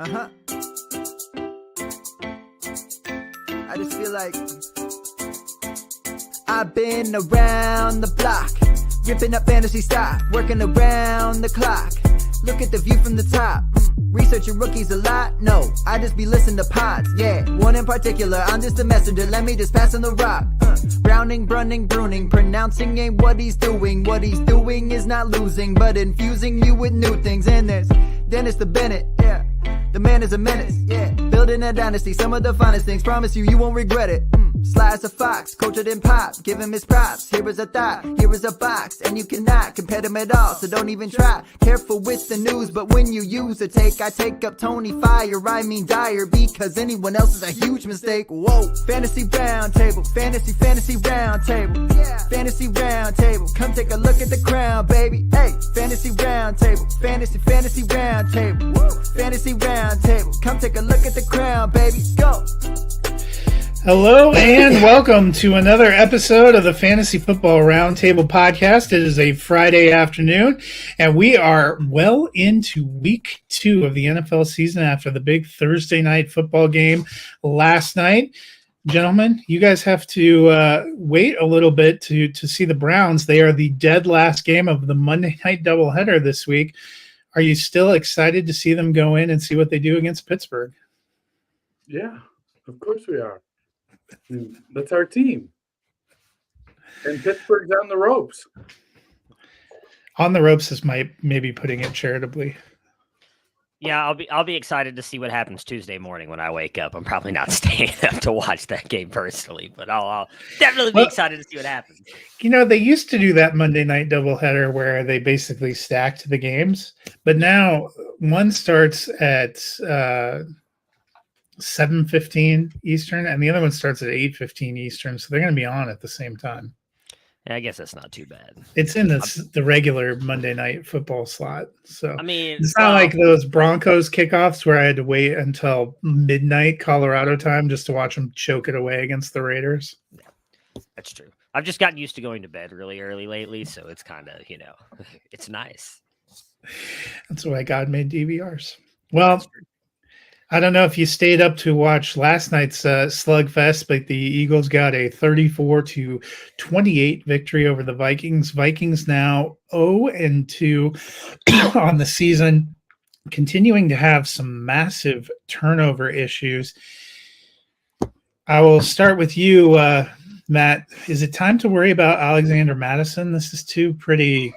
Uh-huh. I just feel like I've been around the block, ripping up fantasy stock, working around the clock. Look at the view from the top. Researching rookies a lot? No, I just be listening to pods, yeah. One in particular, I'm just a messenger, let me just pass on the rock. Browning, brunning, pruning, pronouncing ain't what he's doing. What he's doing is not losing, but infusing you with new things. And there's Dennis the Bennett, yeah. The man is a menace, yeah. Building a dynasty, some of the finest things. Promise you, you won't regret it. Sly as a fox, cultured in pop. Give him his props. Here is a thought, here is a box. And you cannot compare them at all, so don't even try. Careful with the news, but when you use a take, I take up Tony Fire. I mean Dyer, because anyone else is a huge mistake. Whoa. Fantasy round table, fantasy round table. Yeah. Fantasy round table, come take a look at the crown, baby. Hey, fantasy round table, fantasy round table. Woo. Fantasy round table, come take a look at the crown, baby. Go. Hello and welcome to another episode of the Fantasy Football Roundtable Podcast. It is a Friday afternoon, and we are well into week 2 of the NFL season after the big Thursday night football game last night. Gentlemen, you guys have to wait a little bit to see the Browns. They are the dead last game of the Monday night doubleheader this week. Are you still excited to see them go in and see what they do against Pittsburgh? Yeah, of course we are. That's our team. And Pittsburgh's on the ropes. On the ropes is maybe putting it charitably. Yeah, I'll be excited to see what happens Tuesday morning when I wake up. I'm probably not staying up to watch that game personally, but I'll definitely be excited to see what happens. You know, they used to do that Monday night doubleheader where they basically stacked the games, but now one starts at 7:15 Eastern, and the other one starts at 8:15 Eastern, so they're going to be on at the same time. Yeah, I guess that's not too bad. It's in the regular Monday night football slot, so I mean, it's not like those Broncos kickoffs where I had to wait until midnight Colorado time just to watch them choke it away against the Raiders. Yeah, that's true. I've just gotten used to going to bed really early lately, so it's kind of, it's nice. That's why God made DVRs. Well, I don't know if you stayed up to watch last night's slugfest, but the Eagles got a 34-28 victory over the Vikings. Vikings now 0-2 on the season, continuing to have some massive turnover issues. I will start with you, Matt. Is it time to worry about Alexander Mattison? This is 2 pretty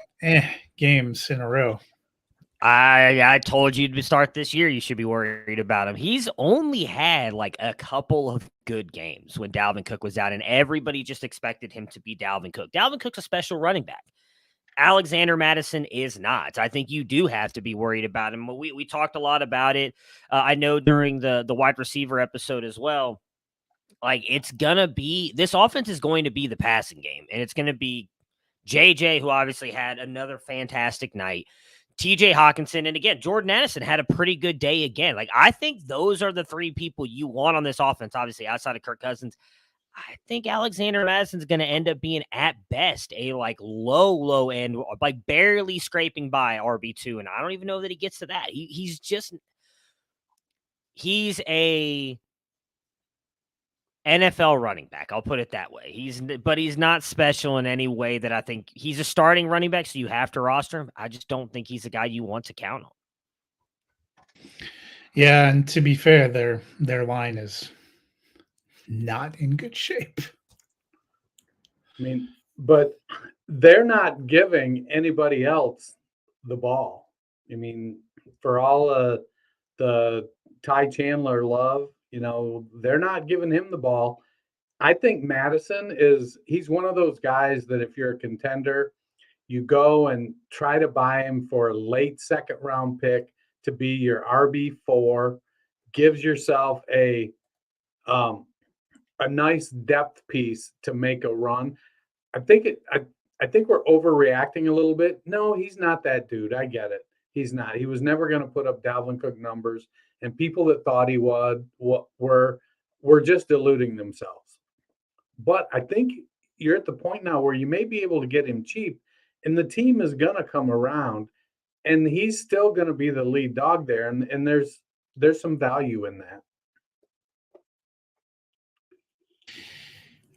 games in a row. I told you to start this year, you should be worried about him. He's only had like a couple of good games when Dalvin Cook was out, and everybody just expected him to be Dalvin Cook. Dalvin Cook's a special running back. Alexander Mattison is not. I think you do have to be worried about him. We talked a lot about it. I know during the wide receiver episode as well. Like, this offense is going to be the passing game, and it's going to be JJ, who obviously had another fantastic night. TJ Hawkinson, and again, Jordan Addison had a pretty good day again. Like, I think those are the 3 people you want on this offense, obviously, outside of Kirk Cousins. I think Alexander Madison's going to end up being, at best, a like low end, like barely scraping by RB2, and I don't even know that he gets to that. He's a NFL running back. I'll put it that way. But he's not special in any way that I think he's a starting running back, so you have to roster him. I just don't think he's a guy you want to count on. Yeah, and to be fair, their line is not in good shape. I mean, but they're not giving anybody else the ball. I mean, for all the Ty Chandler love, they're not giving him the ball. I think Madison he's one of those guys that if you're a contender, you go and try to buy him for a late second round pick to be your RB4, gives yourself a nice depth piece to make a run. I think we're overreacting a little bit. No, he's not that dude. I get it. He's not. He was never going to put up Dalvin Cook numbers. And people that thought he would were just deluding themselves. But I think you're at the point now where you may be able to get him cheap, and the team is going to come around, and he's still going to be the lead dog there. And there's there's some value in that.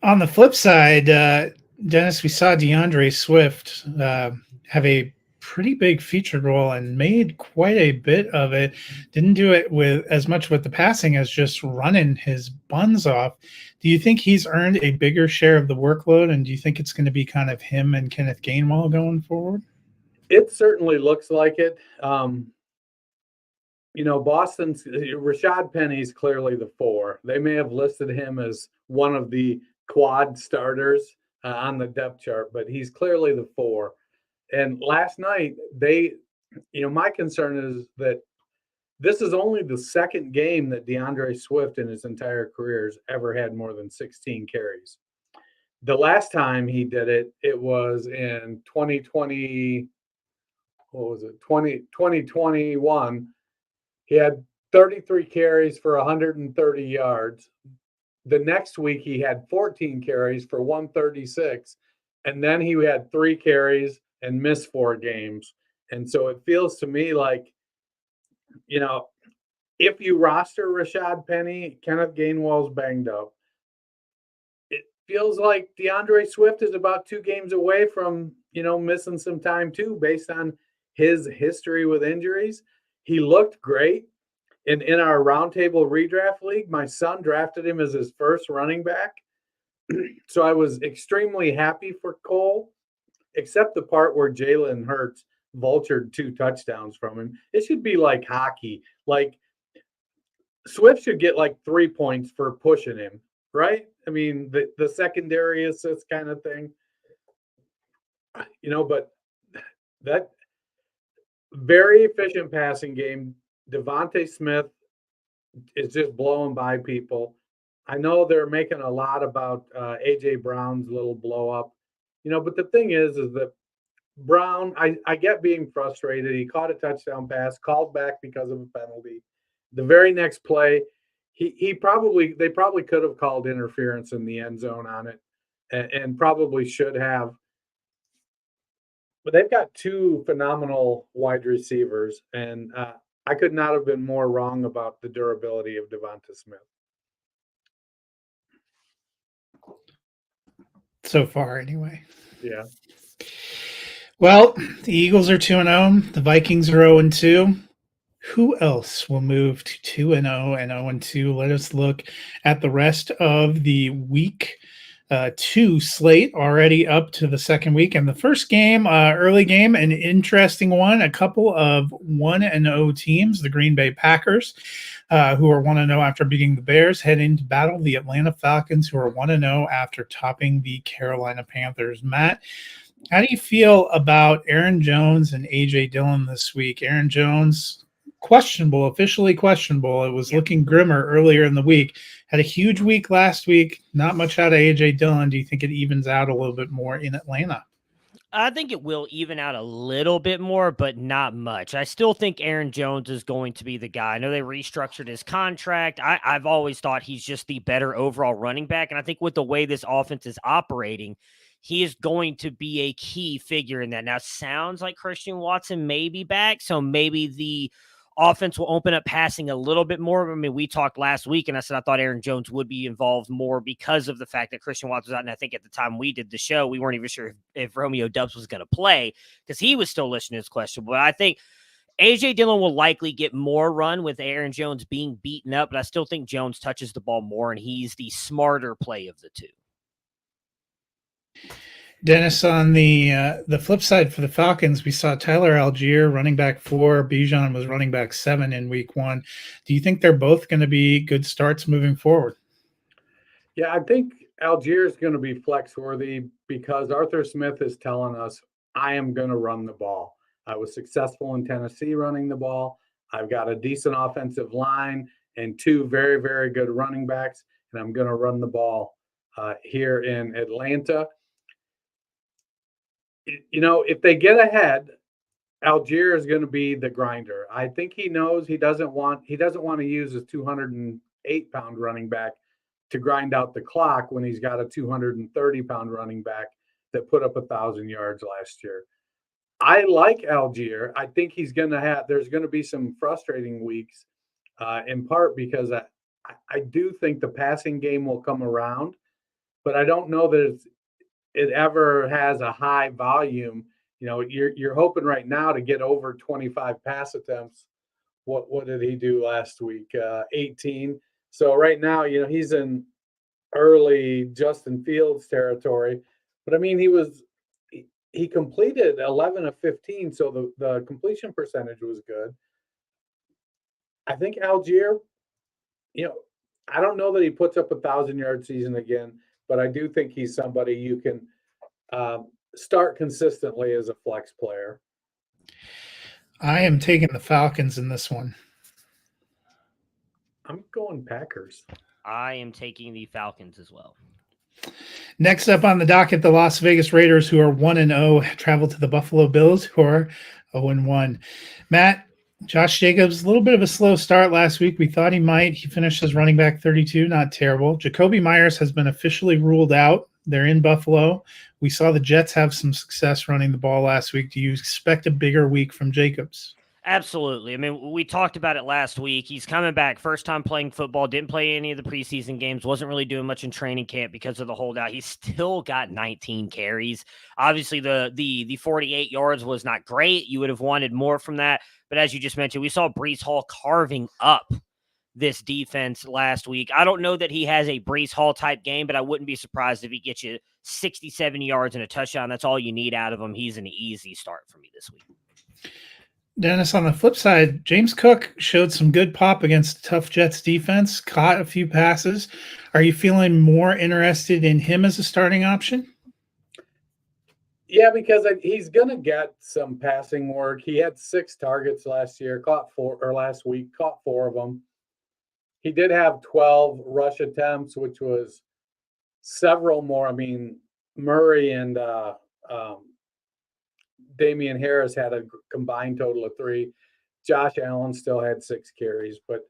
On the flip side, Dennis, we saw DeAndre Swift have a pretty big featured role and made quite a bit of it. Didn't do it with as much with the passing as just running his buns off. Do you think he's earned a bigger share of the workload, and do you think it's going to be kind of him and Kenneth Gainwell going forward? It certainly looks like it. Boston's Rashad Penny's clearly the 4. They may have listed him as one of the quad starters on the depth chart, but he's clearly the 4. And last night, my concern is that this is only the second game that DeAndre Swift in his entire career has ever had more than 16 carries. The last time he did it, it was in 2020. What was it? 2021. He had 33 carries for 130 yards. The next week, he had 14 carries for 136. And then he had 3 carries and missed 4 games. And so it feels to me like, if you roster Rashad Penny, Kenneth Gainwell's banged up. It feels like DeAndre Swift is about 2 games away from, missing some time too, based on his history with injuries. He looked great. In our roundtable redraft league, my son drafted him as his first running back. So I was extremely happy for Cole, except the part where Jalen Hurts vultured 2 touchdowns from him. It should be like hockey. Like Swift should get like 3 points for pushing him, right? I mean, the secondary assist kind of thing. But that very efficient passing game. Devontae Smith is just blowing by people. I know they're making a lot about A.J. Brown's little blow up, but the thing is that Brown, I get being frustrated. He caught a touchdown pass, called back because of a penalty. The very next play, they probably could have called interference in the end zone on it and probably should have. But they've got 2 phenomenal wide receivers, and I could not have been more wrong about the durability of Devonta Smith. So far, anyway. Yeah. Well, the Eagles are 2-0. The Vikings are 0-2. Who else will move to 2-0 and 0-2? Let us look at the rest of the week 2 slate, already up to the second week. And the first game, early game, an interesting one. A couple of 1-0 teams, the Green Bay Packers, who are 1-0 after beating the Bears, head into battle the Atlanta Falcons, who are 1-0 after topping the Carolina Panthers. Matt, how do you feel about Aaron Jones and A.J. Dillon this week? Aaron Jones, questionable, officially questionable. It was looking grimmer earlier in the week. Had a huge week last week. Not much out of A.J. Dillon. Do you think it evens out a little bit more in Atlanta? I think it will even out a little bit more, but not much. I still think Aaron Jones is going to be the guy. I know they restructured his contract. I've always thought he's just the better overall running back. And I think with the way this offense is operating, he is going to be a key figure in that. Now, sounds like Christian Watson may be back, so maybe the offense will open up passing a little bit more. I mean, we talked last week, and I said I thought Aaron Jones would be involved more because of the fact that Christian Watson was out. And I think at the time we did the show, we weren't even sure if Romeo Doubs was going to play because he was still listed as questionable. But I think A.J. Dillon will likely get more run with Aaron Jones being beaten up, but I still think Jones touches the ball more, and he's the smarter play of the two. Dennis, on the flip side for the Falcons, we saw Tyler Algier, running back 4. Bijan was running back 7 in week 1. Do you think they're both going to be good starts moving forward? Yeah, I think Algier is going to be flex worthy because Arthur Smith is telling us, I am going to run the ball. I was successful in Tennessee running the ball. I've got a decent offensive line and 2 very, very good running backs, and I'm going to run the ball here in Atlanta. If they get ahead, Algier is going to be the grinder. I think he knows he doesn't want to use his 208-pound running back to grind out the clock when he's got a 230-pound running back that put up 1,000 yards last year. I like Algier. I think there's going to be some frustrating weeks in part because I do think the passing game will come around, but I don't know that it ever has a high volume. You're hoping right now to get over 25 pass attempts. What did he do last week? 18. So right now, he's in early Justin Fields territory. But I mean, he completed 11 of 15, so the completion percentage was good. I think Algier, I don't know that he puts up 1,000-yard season again, but I do think he's somebody you can start consistently as a flex player. I am taking the Falcons in this one. I'm going Packers. I am taking the Falcons as well. Next up on the docket, the Las Vegas Raiders, who are 1-0, travel to the Buffalo Bills, who are 0-1. Matt, Josh Jacobs, a little bit of a slow start last week. We thought he might. He finished as running back 32, not terrible. Jacoby Myers has been officially ruled out. They're in Buffalo. We saw the Jets have some success running the ball last week. Do you expect a bigger week from Jacobs? Absolutely. I mean, we talked about it last week. He's coming back, first time playing football, didn't play any of the preseason games, wasn't really doing much in training camp because of the holdout. He's still got 19 carries. Obviously, the 48 yards was not great. You would have wanted more from that. But as you just mentioned, we saw Breece Hall carving up this defense last week. I don't know that he has a Breece Hall type game, but I wouldn't be surprised if he gets you 60, 70 yards and a touchdown. That's all you need out of him. He's an easy start for me this week. Dennis, on the flip side, James Cook showed some good pop against the tough Jets defense, caught a few passes. Are you feeling more interested in him as a starting option? Yeah, because he's going to get some passing work. He had 6 targets last week, caught 4 of them. He did have 12 rush attempts, which was several more. I mean, Murray and Damian Harris had a combined total of 3. Josh Allen still had 6 carries, but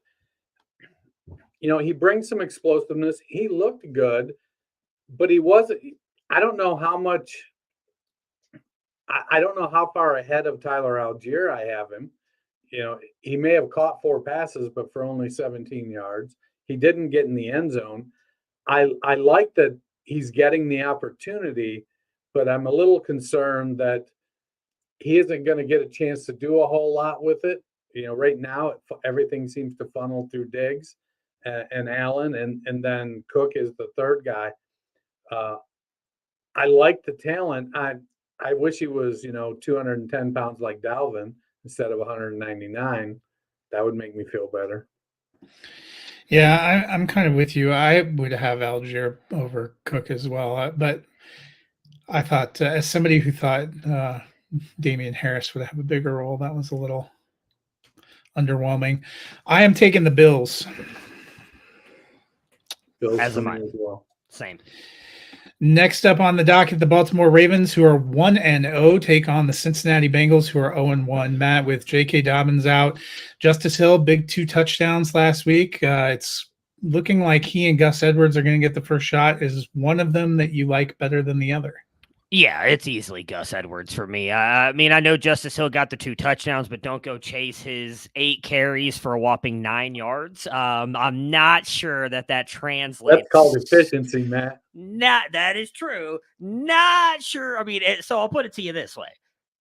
he brings some explosiveness. He looked good, but he wasn't. I don't know how much. I don't know how far ahead of Tyler Algier I have him. He may have caught 4 passes, but for only 17 yards. He didn't get in the end zone. I like that he's getting the opportunity, but I'm a little concerned that he isn't going to get a chance to do a whole lot with it. Right now, everything seems to funnel through Diggs and Allen, and then Cook is the third guy. I like the talent. I wish he was, 210 pounds like Dalvin instead of 199. That would make me feel better. Yeah, I'm kind of with you. I would have Algier over Cook as well. But I thought, as somebody who thought Damian Harris would have a bigger role, that was a little underwhelming. I am taking the Bills. Bills as am I. as well. Same. Next up on the docket, the Baltimore Ravens, who are 1-0, take on the Cincinnati Bengals, who are 0-1. Matt, with J.K. Dobbins out, Justice Hill, big 2 touchdowns last week. It's looking like he and Gus Edwards are going to get the first shot. Is one of them that you like better than the other? Yeah, it's easily Gus Edwards for me. I mean, I know Justice Hill got the 2 touchdowns, but don't go chase his 8 carries for a whopping 9 yards. I'm not sure that translates. That's called efficiency, Matt. That is true. Not sure. I mean, so I'll put it to you this way.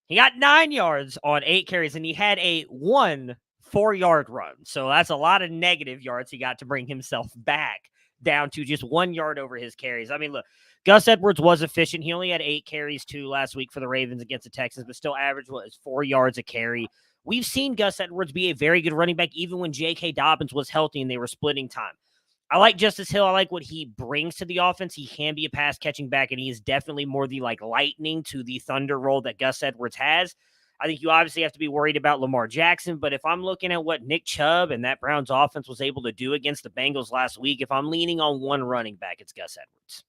He got 9 yards on 8 carries, and he had a 1 4-yard run. So that's a lot of negative yards he got to bring himself back down to just 1 yard over his carries. I mean, look, Gus Edwards was efficient. He only had 8 carries too last week for the Ravens against the Texans, but still averaged 4 yards a carry. We've seen Gus Edwards be a very good running back, even when J.K. Dobbins was healthy and they were splitting time. I like Justice Hill. I like what he brings to the offense. He can be a pass catching back, and he is definitely more the lightning to the thunder role that Gus Edwards has. I think you obviously have to be worried about Lamar Jackson, but if I'm looking at what Nick Chubb and that Browns offense was able to do against the Bengals last week, if I'm leaning on one running back, it's Gus Edwards.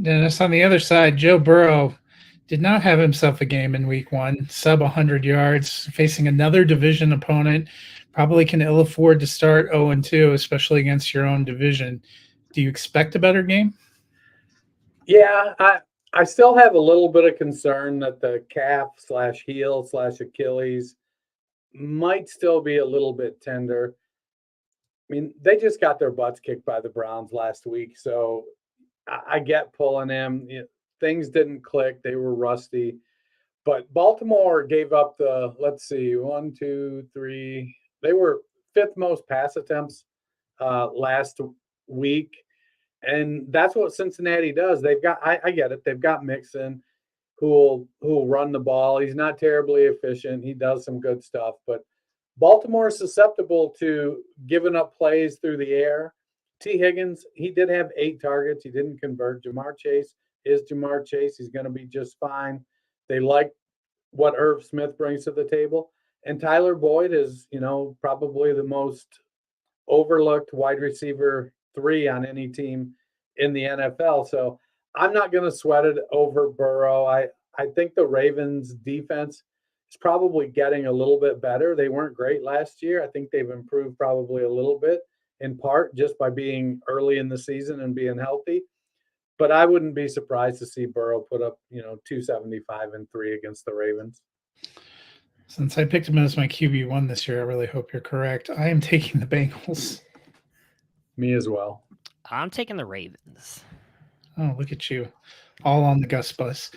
Dennis, on the other side, Joe Burrow did not have himself a game in week 1, sub 100 yards, facing another division opponent. Probably can ill afford to start 0-2, especially against your own division. Do you expect a better game? Yeah, I still have a little bit of concern that the calf/heel/Achilles might still be a little bit tender. mean, they just got their butts kicked by the Browns last week, so I get pulling him. Things didn't click; they were rusty. But Baltimore gave up let's see, 1, 2, 3. They were fifth most pass attempts last week, and that's what Cincinnati does. They've got I get it. They've got Mixon who'll run the ball. He's not terribly efficient. He does some good stuff, but Baltimore is susceptible to giving up plays through the air. T. Higgins, he did have 8 targets. He didn't convert. Jamar Chase is Jamar Chase. He's going to be just fine. They like what Irv Smith brings to the table. And Tyler Boyd is, probably the most overlooked wide receiver 3 on any team in the NFL. So I'm not going to sweat it over Burrow. I think the Ravens defense is probably getting a little bit better. They weren't great last year. I think they've improved probably a little bit, in part just by being early in the season and being healthy. But I wouldn't be surprised to see Burrow put up, 275 and 3 against the Ravens. Since I picked him as my QB1 this year, I really hope you're correct. I am taking the Bengals. Me as well. I'm taking the Ravens. Oh, look at you. All on the Gus bus.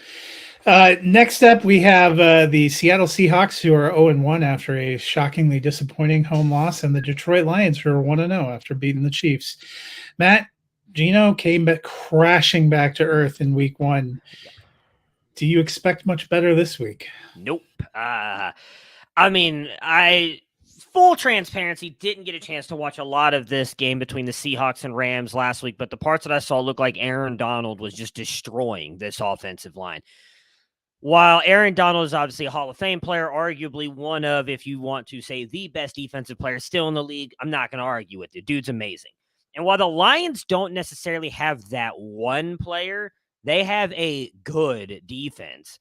Next up, we have the Seattle Seahawks, who are 0-1 after a shockingly disappointing home loss, and the Detroit Lions, who are 1-0 after beating the Chiefs. Matt, Geno came back crashing back to earth in week 1. Do you expect much better this week? Nope. Full transparency, didn't get a chance to watch a lot of this game between the Seahawks and Rams last week, but the parts that I saw looked like Aaron Donald was just destroying this offensive line. While Aaron Donald is obviously a Hall of Fame player, arguably one of, if you want to say, the best defensive player still in the league, I'm not going to argue with it. Dude's amazing. And while the Lions don't necessarily have that one player, they have a good defense.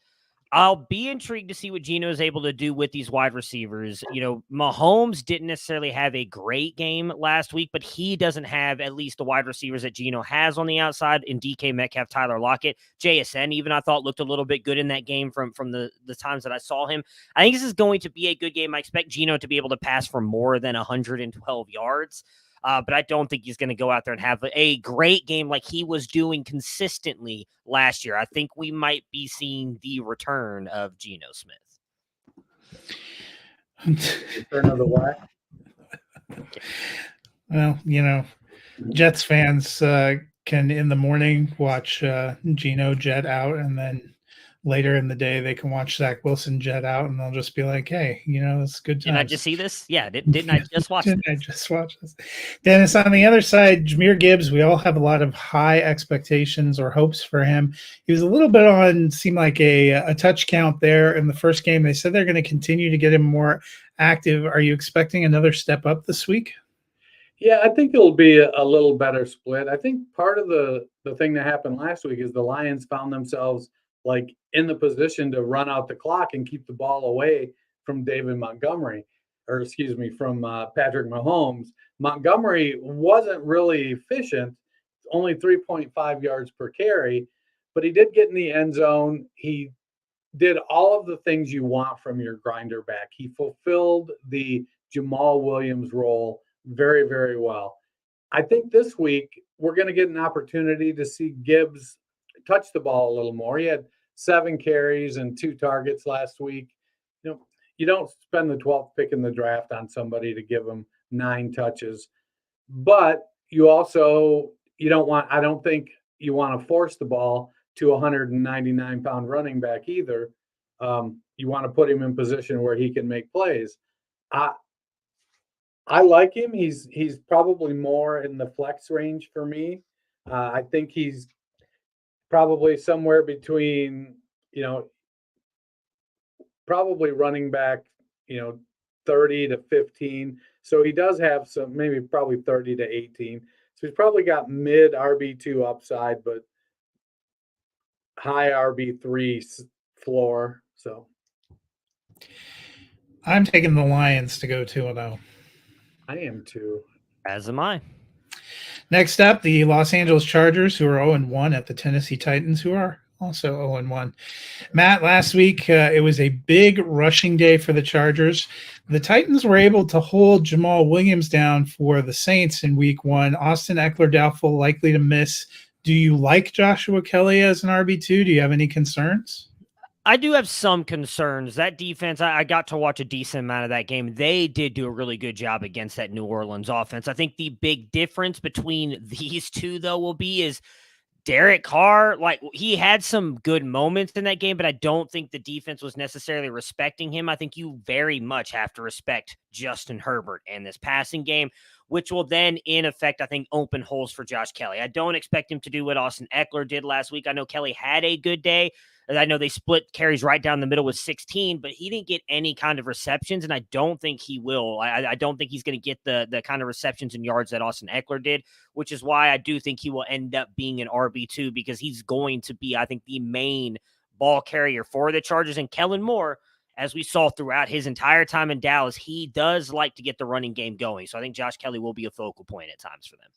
I'll be intrigued to see what Geno is able to do with these wide receivers. Mahomes didn't necessarily have a great game last week, but he doesn't have at least the wide receivers that Geno has on the outside in DK Metcalf, Tyler Lockett. JSN even I thought looked a little bit good in that game from the times that I saw him. I think this is going to be a good game. I expect Geno to be able to pass for more than 112 yards. But I don't think he's going to go out there and have a great game like he was doing consistently last year. I think we might be seeing the return of Geno Smith. Return of the what? Well, Jets fans can in the morning watch Geno jet out, and then later in the day they can watch Zach Wilson jet out, and they'll just be like, hey, it's good times. Didn't I just see this? Yeah, didn't I just watch Didn't I just watch this? Dennis, on the other side, Jahmyr Gibbs, we all have a lot of high expectations or hopes for him. He was a little bit on, seemed like a touch count there in the first game. They said they're going to continue to get him more active. Are you expecting another step up this week? Yeah, I think it'll be a little better split. I think part of the thing that happened last week is the Lions found themselves in the position to run out the clock and keep the ball away from David Montgomery, from Patrick Mahomes. Montgomery wasn't really efficient, only 3.5 yards per carry, but he did get in the end zone. He did all of the things you want from your grinder back. He fulfilled the Jamal Williams role very, very well. I think this week we're going to get an opportunity to see Gibbs touch the ball a little more. He had 7 carries and 2 targets last week. You don't spend the 12th pick in the draft on somebody to give them 9 touches, but you also, I don't think you want to force the ball to a 199-pound running back either. You want to put him in position where he can make plays. I like him. He's probably more in the flex range for me. I think he's probably somewhere between, probably running back, 30 to 15. So he does have some, maybe probably 30 to 18. So he's probably got mid RB2 upside, but high RB3 floor. So I'm taking the Lions to go 2-0. I am too. As am I. Next up, the Los Angeles Chargers, who are 0-1 at the Tennessee Titans, who are Also 0-1. Matt, last week it was a big rushing day for the Chargers. The Titans were able to hold Jamal Williams down for the Saints in week 1. Austin Eckler doubtful, likely to miss. Do you like Joshua Kelly as an RB2? Do you have any concerns? I do have some concerns. That defense, I got to watch a decent amount of that game. They did do a really good job against that New Orleans offense. I think the big difference between these two, though, will be is Derek Carr, like he had some good moments in that game, but I don't think the defense was necessarily respecting him. I think you very much have to respect Justin Herbert in this passing game, which will then, in effect, I think, open holes for Josh Kelly. I don't expect him to do what Austin Eckler did last week. I know Kelly had a good day. I know they split carries right down the middle with 16, but he didn't get any kind of receptions, and I don't think he will. I don't think he's going to get the kind of receptions and yards that Austin Eckler did, which is why I do think he will end up being an RB2 because he's going to be, I think, the main ball carrier for the Chargers. And Kellen Moore, as we saw throughout his entire time in Dallas, he does like to get the running game going. So I think Josh Kelly will be a focal point at times for them.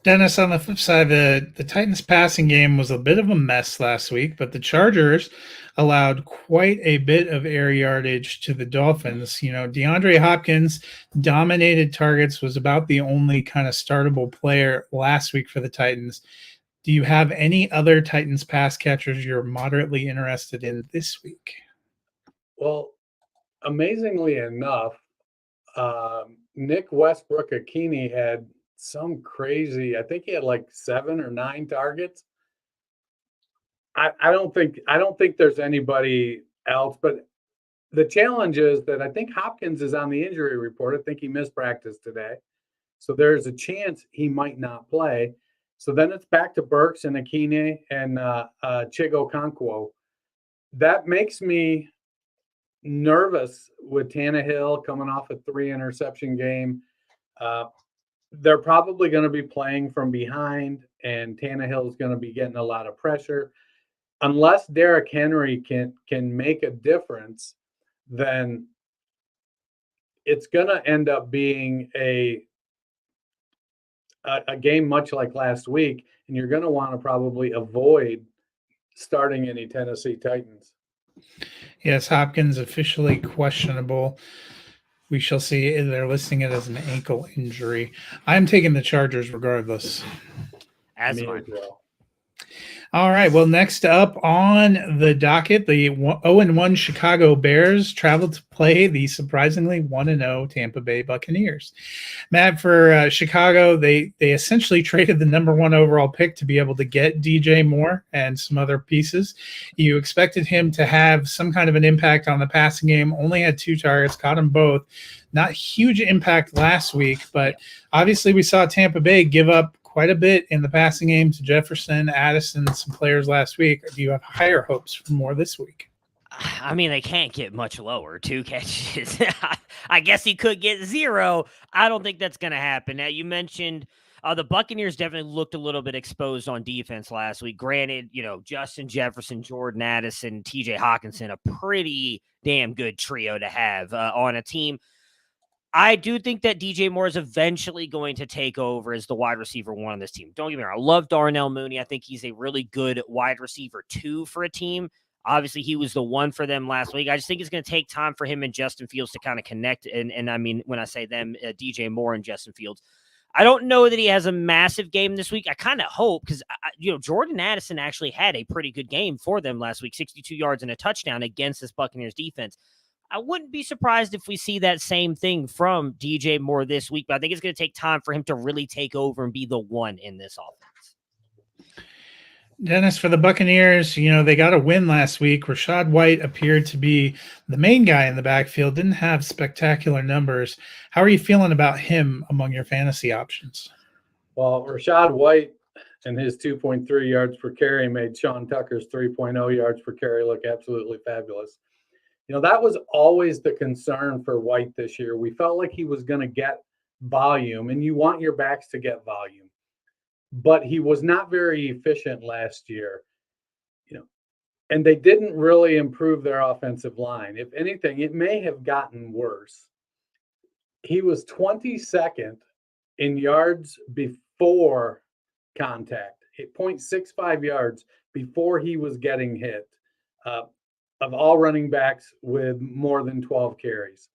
Dennis, on the flip side, the Titans passing game was a bit of a mess last week, but the Chargers allowed quite a bit of air yardage to the Dolphins. You know, DeAndre Hopkins dominated targets, was about the only kind of startable player last week for the Titans. Do you have any other Titans pass catchers you're moderately interested in this week? Well, amazingly enough, Nick Westbrook-Akini had some crazy, I think he had like 7 or 9 targets. I don't think there's anybody else, but the challenge is that I think Hopkins is on the injury report. I think he missed practice today. So there's a chance he might not play. So then it's back to Burks and Akine and Chigo Okonkwo. That makes me nervous with Tannehill coming off a 3 interception game. They're probably going to be playing from behind, and Tannehill is going to be getting a lot of pressure. Unless Derrick Henry can make a difference, then it's going to end up being a game much like last week, and you're going to want to probably avoid starting any Tennessee Titans. Yes, Hopkins officially questionable. We shall see. They're listing it as an ankle injury. I'm taking the Chargers regardless. As Me mine. as well. All right. Well, next up on the docket, the 0-1 Chicago Bears traveled to play the surprisingly 1-0 Tampa Bay Buccaneers. Matt, for Chicago, they essentially traded the number 1 overall pick to be able to get DJ Moore and some other pieces. You expected him to have some kind of an impact on the passing game. Only had 2 targets, caught them both. Not huge impact last week, but obviously we saw Tampa Bay give up quite a bit in the passing game to Jefferson, Addison, some players last week. Do you have higher hopes for more this week? I mean, they can't get much lower. 2 catches. I guess he could get 0. I don't think that's going to happen. Now, you mentioned the Buccaneers definitely looked a little bit exposed on defense last week. Granted, you know, Justin Jefferson, Jordan Addison, TJ Hawkinson, a pretty damn good trio to have on a team. I do think that DJ Moore is eventually going to take over as the wide receiver 1 on this team. Don't get me wrong. I love Darnell Mooney. I think he's a really good wide receiver 2 for a team. Obviously, he was the 1 for them last week. I just think it's going to take time for him and Justin Fields to kind of connect. And I mean, when I say them, DJ Moore and Justin Fields, I don't know that he has a massive game this week. I kind of hope because, Jordan Addison actually had a pretty good game for them last week, 62 yards and a touchdown against this Buccaneers defense. I wouldn't be surprised if we see that same thing from DJ Moore this week, but I think it's going to take time for him to really take over and be the 1 in this offense. Dennis, for the Buccaneers, they got a win last week. Rachaad White appeared to be the main guy in the backfield, didn't have spectacular numbers. How are you feeling about him among your fantasy options? Well, Rachaad White and his 2.3 yards per carry made Sean Tucker's 3.0 yards per carry look absolutely fabulous. That was always the concern for White this year. We felt like he was going to get volume, and you want your backs to get volume. But he was not very efficient last year. And they didn't really improve their offensive line. If anything, it may have gotten worse. He was 22nd in yards before contact. 0.65 yards before he was getting hit, of all running backs with more than 12 carries.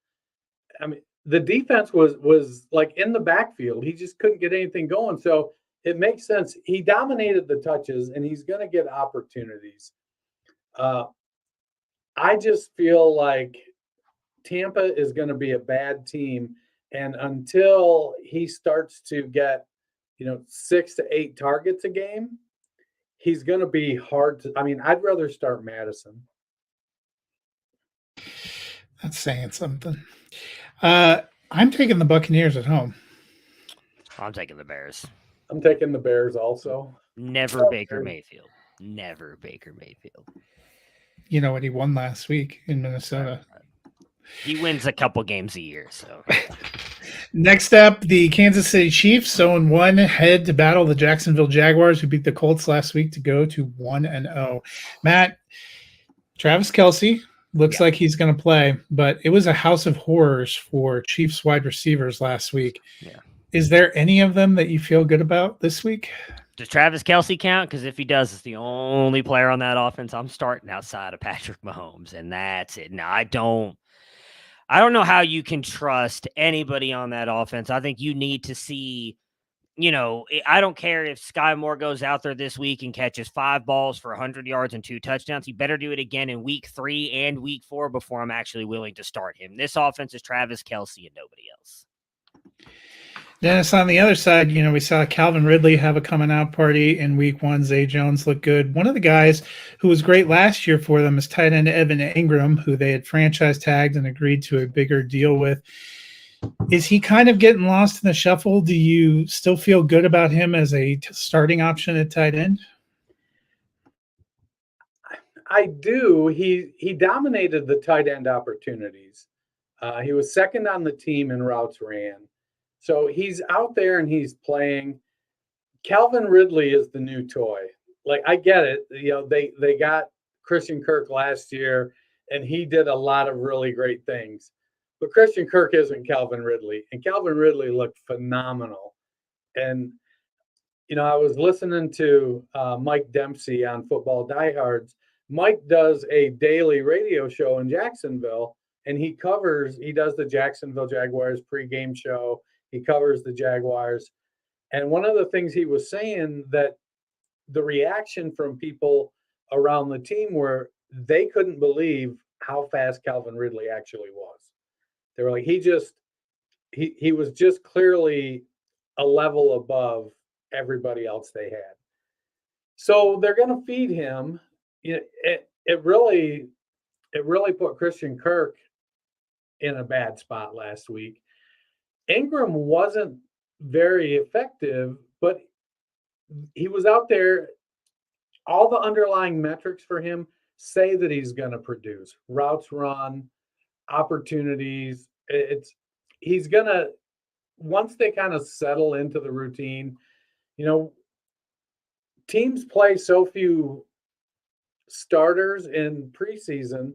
I mean, the defense was like in the backfield. He just couldn't get anything going. So it makes sense. He dominated the touches, and he's going to get opportunities. I just feel like Tampa is going to be a bad team, and until he starts to get, 6 to 8 targets a game, he's going to be hard to. I mean, I'd rather start Madison. That's saying something. I'm taking the Buccaneers at home. I'm taking the Bears. I'm taking the Bears also. Never Baker Mayfield. Never Baker Mayfield. You know what? He won last week in Minnesota. He wins a couple games a year. So next up, the Kansas City Chiefs, 0-1, head to battle the Jacksonville Jaguars, who beat the Colts last week to go to 1-0. Matt, Travis Kelce looks like he's going to play, but it was a house of horrors for Chiefs wide receivers last week. Yeah. Is there any of them that you feel good about this week? Does Travis Kelce count? Because if he does, it's the only player on that offense I'm starting outside of Patrick Mahomes, and that's it. Now, I don't know how you can trust anybody on that offense. I think you need to see, I don't care if Sky Moore goes out there this week and catches 5 balls for 100 yards and 2 touchdowns. He better do it again in week 3 and week 4 before I'm actually willing to start him. This offense is Travis Kelce and nobody else. Dennis, on the other side, we saw Calvin Ridley have a coming out party in week 1. Zay Jones looked good. One of the guys who was great last year for them is tight end Evan Ingram, who they had franchise tagged and agreed to a bigger deal with. Is he kind of getting lost in the shuffle? Do you still feel good about him as a starting option at tight end? I do. He dominated the tight end opportunities. He was second on the team in routes ran. So he's out there and he's playing. Calvin Ridley is the new toy. Like, I get it. They got Christian Kirk last year, and he did a lot of really great things. But Christian Kirk isn't Calvin Ridley, and Calvin Ridley looked phenomenal. And, I was listening to Mike Dempsey on Football Diehards. Mike does a daily radio show in Jacksonville, and he does the Jacksonville Jaguars pregame show. He covers the Jaguars. And one of the things he was saying, that the reaction from people around the team were they couldn't believe how fast Calvin Ridley actually was. They were like, he was just clearly a level above everybody else they had. So they're going to feed him. It really put Christian Kirk in a bad spot last week. Ingram wasn't very effective, but he was out there. All the underlying metrics for him say that he's going to produce routes run, opportunities. He's going to, once they kind of settle into the routine, teams play so few starters in preseason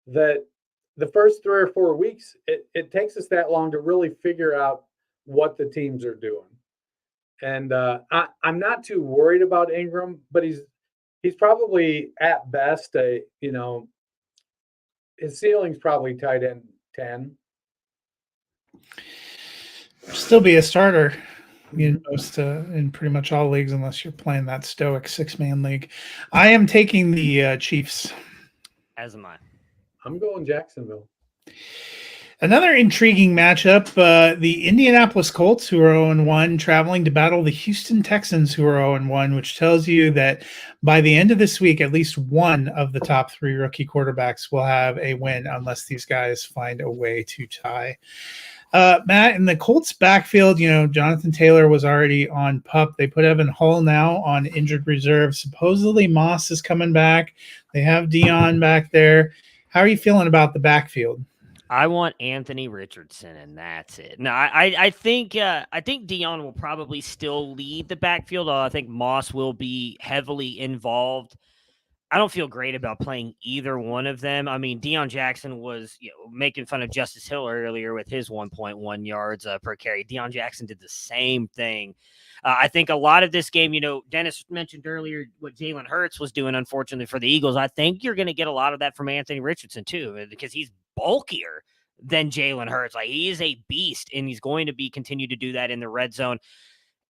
that the first 3 or 4 weeks, it takes us that long to really figure out what the teams are doing. And I'm not too worried about Ingram, but he's probably at best his ceiling's probably tight end 10. Still be a starter in pretty much all leagues, unless you're playing that stoic 6-man league. I am taking the Chiefs. As am I. I'm going Jacksonville. Another intriguing matchup, the Indianapolis Colts, who are 0-1, traveling to battle the Houston Texans, who are 0-1, which tells you that by the end of this week, at least one of the top 3 rookie quarterbacks will have a win, unless these guys find a way to tie. Matt, in the Colts backfield, Jonathan Taylor was already on PUP. They put Evan Hull now on injured reserve. Supposedly Moss is coming back. They have Dion back there. How are you feeling about the backfield? I want Anthony Richardson, and that's it. No, I think Dion will probably still lead the backfield. I think Moss will be heavily involved. I don't feel great about playing either one of them. I mean, Deion Jackson was making fun of Justice Hill earlier with his 1.1 yards per carry. Deion Jackson did the same thing. I think a lot of this game, Dennis mentioned earlier what Jalen Hurts was doing, unfortunately, for the Eagles. I think you're going to get a lot of that from Anthony Richardson, too, because he's bulkier than Jalen Hurts. Like, he is a beast, and he's going to continue to do that in the red zone.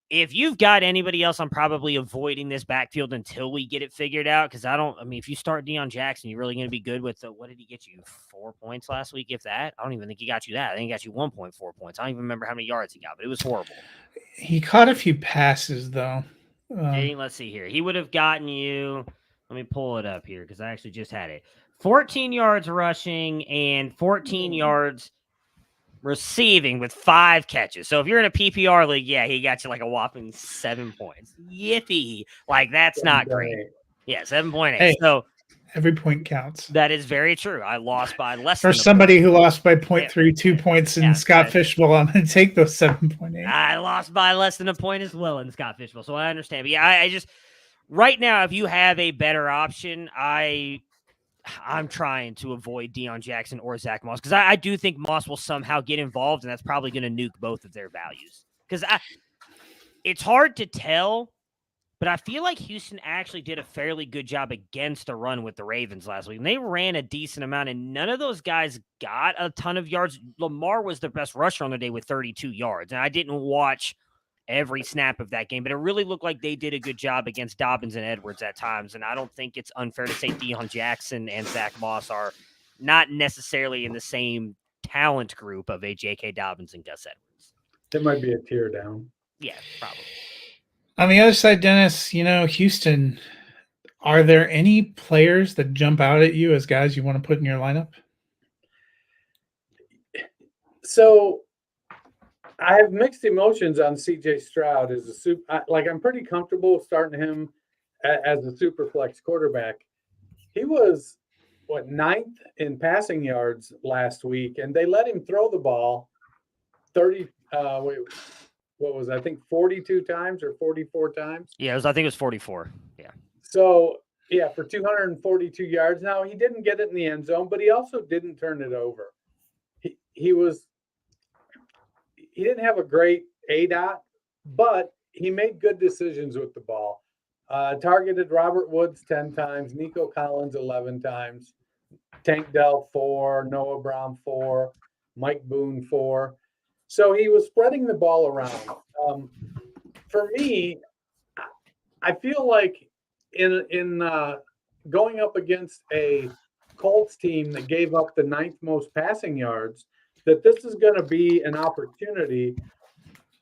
If you've got anybody else, I'm probably avoiding this backfield until we get it figured out. Because if you start Deion Jackson, you're really going to be good with what did he get you? 4 points last week, if that? I don't even think he got you that. I think he got you 1.4 points. I don't even remember how many yards he got, but it was horrible. He caught a few passes, though. Let's see here. He would have gotten you. Let me pull it up here because I actually just had it. 14 yards rushing and 14 yards receiving with 5 catches. So if you're in a PPR league, yeah, he got you like a whopping 7 points. Yippee. Like, that's not great. Yeah, 7.8. Hey, so every point counts. That is very true. I lost by less For than somebody point. Who lost by 0.32 points in Scott Fishbowl, I'm going to take those 7.8. I lost by less than a point as well in Scott Fishbowl, so I understand. But yeah, I just right now, if you have a better option, I'm trying to avoid Deion Jackson or Zach Moss because I do think Moss will somehow get involved, and that's probably going to nuke both of their values. Because it's hard to tell, but I feel like Houston actually did a fairly good job against the run with the Ravens last week. And they ran a decent amount, and none of those guys got a ton of yards. Lamar was their best rusher on the day with 32 yards, and I didn't watch every snap of that game, but it really looked like they did a good job against Dobbins and Edwards at times. And I don't think it's unfair to say Deion Jackson and Zach Moss are not necessarily in the same talent group of a J.K. Dobbins and Gus Edwards. It might be a tier down. Yeah, probably. On the other side, Dennis, Houston, are there any players that jump out at you as guys you want to put in your lineup? So I have mixed emotions on C.J. Stroud as a super. I'm pretty comfortable starting him as a super flex quarterback. He was 9th in passing yards last week, and they let him throw the ball 30. What was it? I think 42 times or 44 times? Yeah, I think it was 44. Yeah. So yeah, for 242 yards. Now he didn't get it in the end zone, but he also didn't turn it over. He didn't have a great ADOT, but he made good decisions with the ball. Targeted Robert Woods 10 times, Nico Collins 11 times, Tank Dell 4, Noah Brown 4, Mike Boone 4. So he was spreading the ball around. For me, I feel like in going up against a Colts team that gave up the 9th most passing yards, that this is going to be an opportunity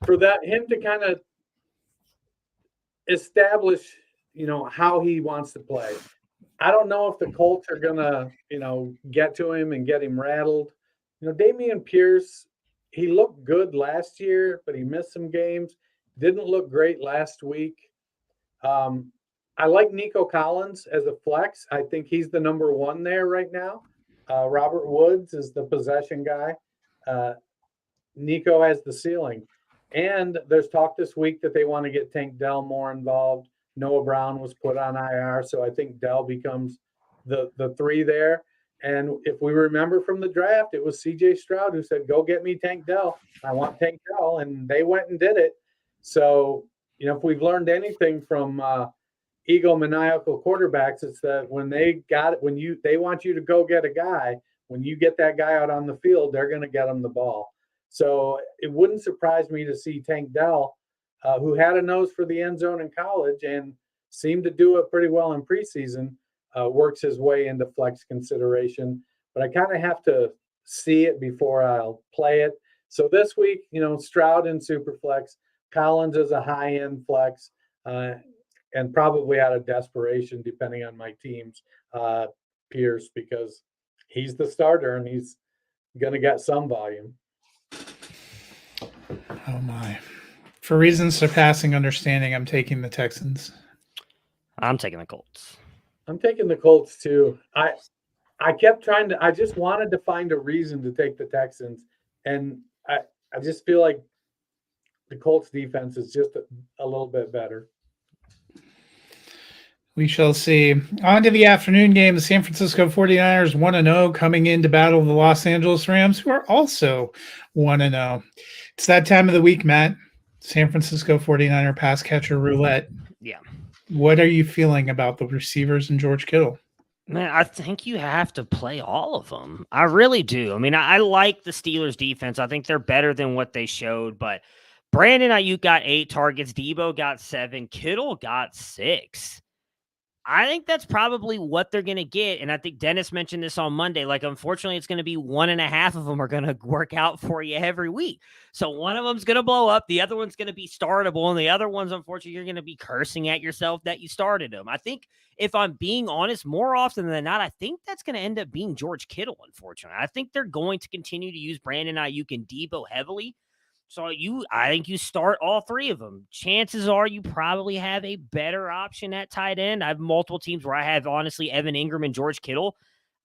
for him to kind of establish, how he wants to play. I don't know if the Colts are going to, get to him and get him rattled. Dameon Pierce, he looked good last year, but he missed some games. Didn't look great last week. I like Nico Collins as a flex. I think he's the number 1 there right now. Robert Woods is the possession guy. Nico has the ceiling. And there's talk this week that they want to get Tank Dell more involved. Noah Brown was put on IR, so I think Dell becomes the 3 there. And if we remember from the draft, it was C.J. Stroud who said, go get me Tank Dell. I want Tank Dell, and they went and did it. So, if we've learned anything from egomaniacal quarterbacks, it's that when they want you to go get a guy, when you get that guy out on the field, they're going to get him the ball. So it wouldn't surprise me to see Tank Dell, who had a nose for the end zone in college and seemed to do it pretty well in preseason, works his way into flex consideration. But I kind of have to see it before I'll play it. So this week, Stroud in super flex, Collins is a high-end flex, and probably out of desperation, depending on my team's Pierce, because he's the starter and he's going to get some volume. Oh my. For reasons surpassing understanding, I'm taking the Texans. I'm taking the Colts. I'm taking the Colts too. I kept I just wanted to find a reason to take the Texans. And I just feel like the Colts defense is just a little bit better. We shall see. On to the afternoon game. The San Francisco 49ers 1-0 coming in to battle the Los Angeles Rams, who are also 1-0. It's that time of the week, Matt. San Francisco 49er pass catcher roulette. Yeah. What are you feeling about the receivers and George Kittle? Man, I think you have to play all of them. I really do. I mean, I like the Steelers defense. I think they're better than what they showed, but Brandon Ayuk got 8 targets. Debo got 7. Kittle got 6. I think that's probably what they're going to get. And I think Dennis mentioned this on Monday. Like, unfortunately, it's going to be 1.5 of them are going to work out for you every week. So one of them's going to blow up. The other one's going to be startable. And the other one's, unfortunately, you're going to be cursing at yourself that you started them. I think, if I'm being honest, more often than not, I think that's going to end up being George Kittle, unfortunately. I think they're going to continue to use Brandon Ayuk and Debo heavily. So I think you start all 3 of them. Chances are you probably have a better option at tight end. I have multiple teams where I have, honestly, Evan Ingram and George Kittle.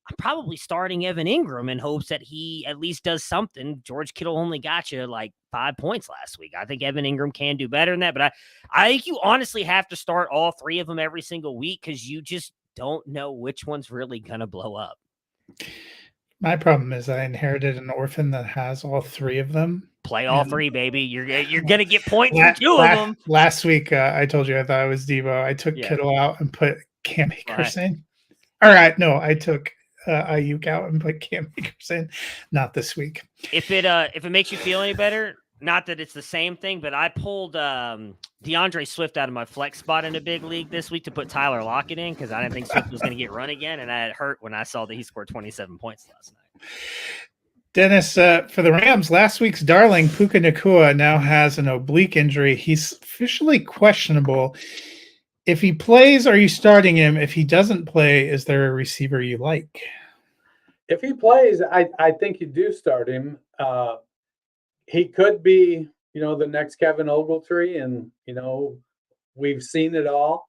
I'm probably starting Evan Ingram in hopes that he at least does something. George Kittle only got you like 5 points last week. I think Evan Ingram can do better than that, but I think you honestly have to start all 3 of them every single week because you just don't know which one's really going to blow up. My problem is I inherited an orphan that has all 3 of them. Play all 3, baby. You're going to get points for 2 of them. Last week, I told you I thought it was Debo. I took Kittle out and put Cam Akers in. All right, no, I took Ayuk out and put Cam Akers in. Not this week. If it makes you feel any better, not that it's the same thing, but I pulled DeAndre Swift out of my flex spot in a big league this week to put Tyler Lockett in because I didn't think Swift was going to get run again, and I had hurt when I saw that he scored 27 points last night. Dennis, for the Rams, last week's darling Puka Nacua now has an oblique injury. He's officially questionable. If he plays, are you starting him? If he doesn't play, is there a receiver you like? If he plays, I think you do start him. He could be, the next Kevin Ogletree, and, we've seen it all.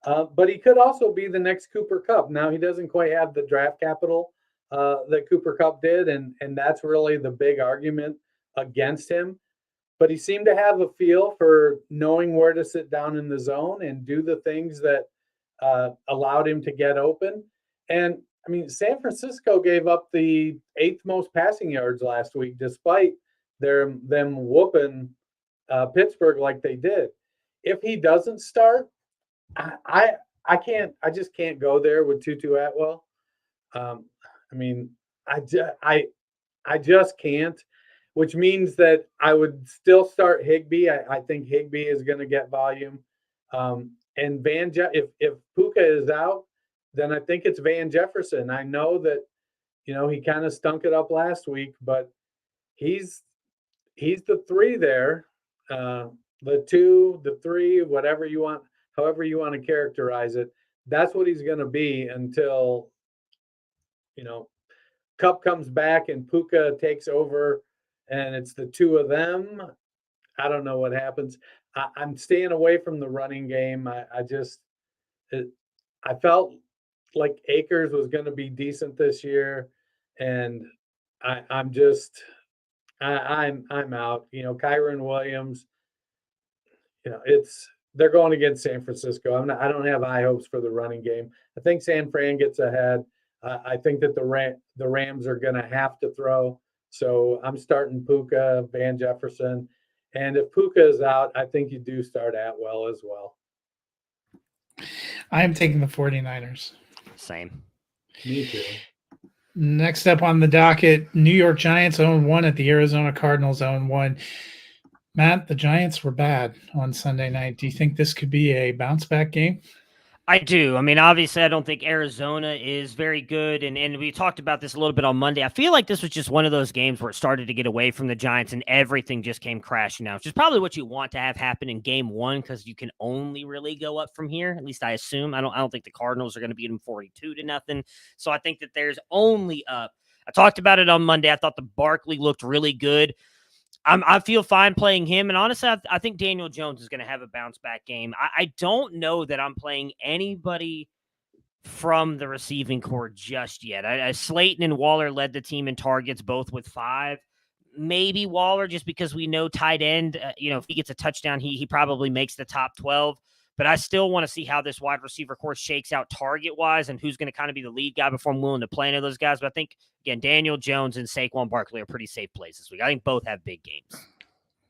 But he could also be the next Cooper Kupp. Now, he doesn't quite have the draft capital that Cooper Kupp did, and that's really the big argument against him. But he seemed to have a feel for knowing where to sit down in the zone and do the things that allowed him to get open. And, I mean, San Francisco gave up the 8th most passing yards last week, despite them whooping Pittsburgh like they did. If he doesn't start, I just can't go there with Tutu Atwell. I mean, I just can't, which means that I would still start Higbee. I think Higbee is going to get volume. And if Puka is out, then I think it's Van Jefferson. I know that, he kind of stunk it up last week, but he's the 3 there, the 2, the 3, whatever you want, however you want to characterize it. That's what he's going to be until, Kupp comes back and Puka takes over and it's the 2 of them. I don't know what happens. I'm staying away from the running game. I felt like Akers was going to be decent this year, and I'm out. Kyron Williams. They're going against San Francisco. I don't have high hopes for the running game. I think San Fran gets ahead. I think that the Rams are going to have to throw. So I'm starting Puka, Van Jefferson. And if Puka is out, I think you do start Atwell as well. I am taking the 49ers. Same. Me too. Next up on the docket, New York Giants own 1 at the Arizona Cardinals own 1. Matt, the Giants were bad on Sunday night. Do you think this could be a bounce back game? I do. I mean, obviously, I don't think Arizona is very good. And we talked about this a little bit on Monday. I feel like this was just one of those games where it started to get away from the Giants and everything just came crashing down, which is probably what you want to have happen in game 1 because you can only really go up from here. At least I assume. I don't think the Cardinals are going to beat them 42-0. So I think that there's only up. I talked about it on Monday. I thought the Barkley looked really good. I feel fine playing him. And honestly, I think Daniel Jones is going to have a bounce back game. I don't know that I'm playing anybody from the receiving corps just yet. Slayton and Waller led the team in targets, both with 5. Maybe Waller, just because we know tight end, if he gets a touchdown, he probably makes the top 12. But I still want to see how this wide receiver course shakes out target-wise and who's going to kind of be the lead guy before I'm willing to play any of those guys. But I think, again, Daniel Jones and Saquon Barkley are pretty safe plays this week. I think both have big games.